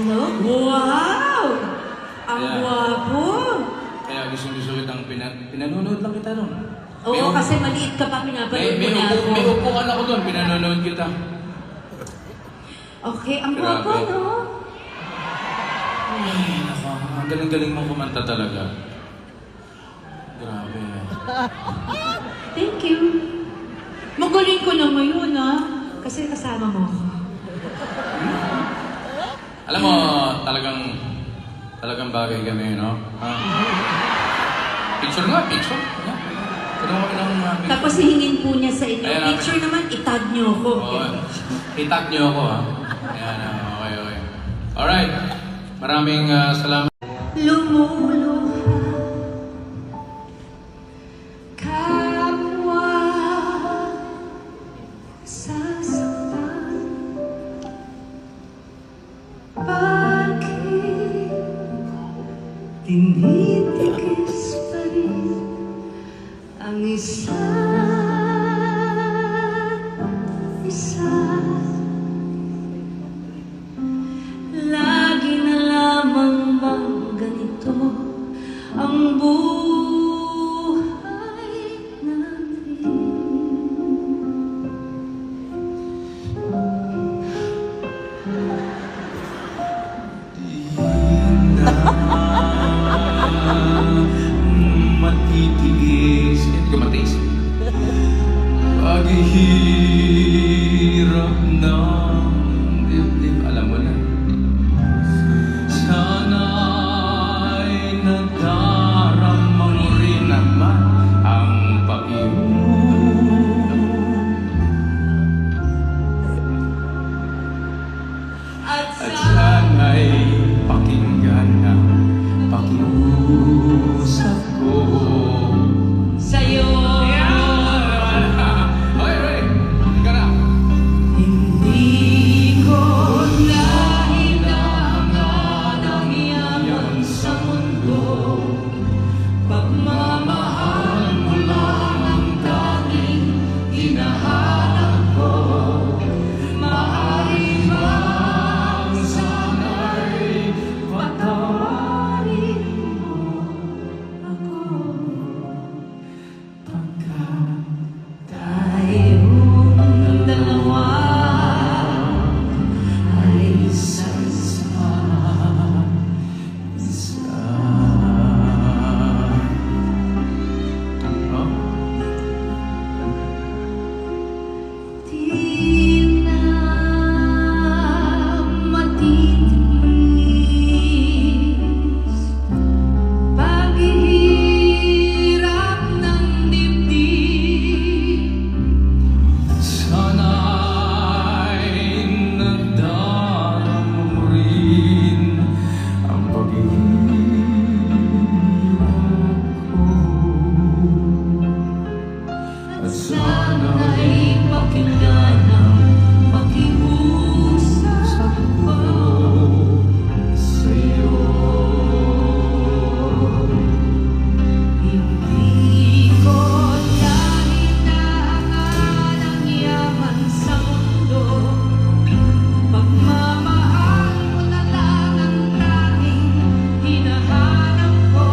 Ano? Wow! Ang Yeah. gwapo! Kaya gusto kitang pinanonood lang kita nun. Oo, kasi maliit ka pa, pinapanood mo na ako. May upuan ako doon, pinanonood kita. Okay, ang gwapo, Grabe. no? Ay, nako, ang galing-galing mong kumanta talaga. Grabe. Thank you. Magaling ko na ngayon, ha? Kasi kasama mo ako. Alam mo, talagang bagay kami, no? Picture nga, picture. Tulungan kami ng picture. Tapos hihingin po niya sa inyo. Ayan, Picture naman, itag niyo ako. Oo. I-tag niyo ako, ha? Ayan, okay. Alright. Maraming salamat. Lumuluha kapwa sasaktan. Bakit tinitigis pa rin ang isa't isa? Lagi na lamang bang ganito ang buhay natin? Matitiis. Hindi ko matiis. Paghihirap ng dibdib. Alam mo na. Sana'y nadarama mo rin naman ang pag-ibig. At At sana'y pakinggan ang pakiusap ko. sa'yo Okay, ika na. hindi ko na hinangan ang yaman sa mundo. Pagmamahal mo lang ang tanging hinahanap ko. Maaari bang sana'y patawarin mo ako? Pagkat tayong dalawa ay isang sa Isa. Oh? di na matitiis paghihirap ng dibdib. Sana'y nadarama mo rin ang pag-ibig ko. At Sana'y pakinggan ang pakiusap ko sa'yo. Hindi ko na hinangan ang yaman sa mundo. Pagmamahal mo na lang ang tanging hinahanap ko.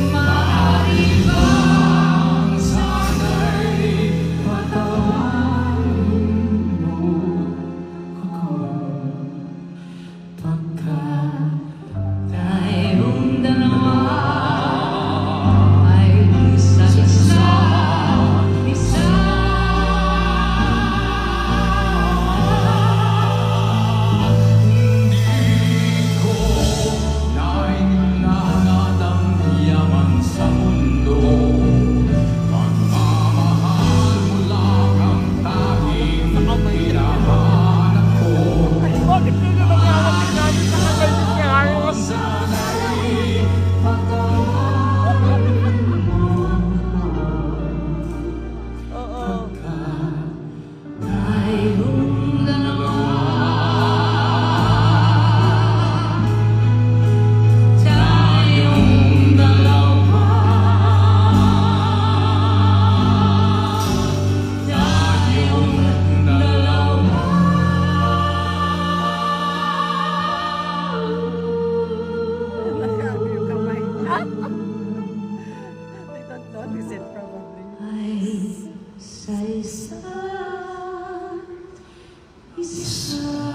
Maaari bang sana'y patawarin isa't isa.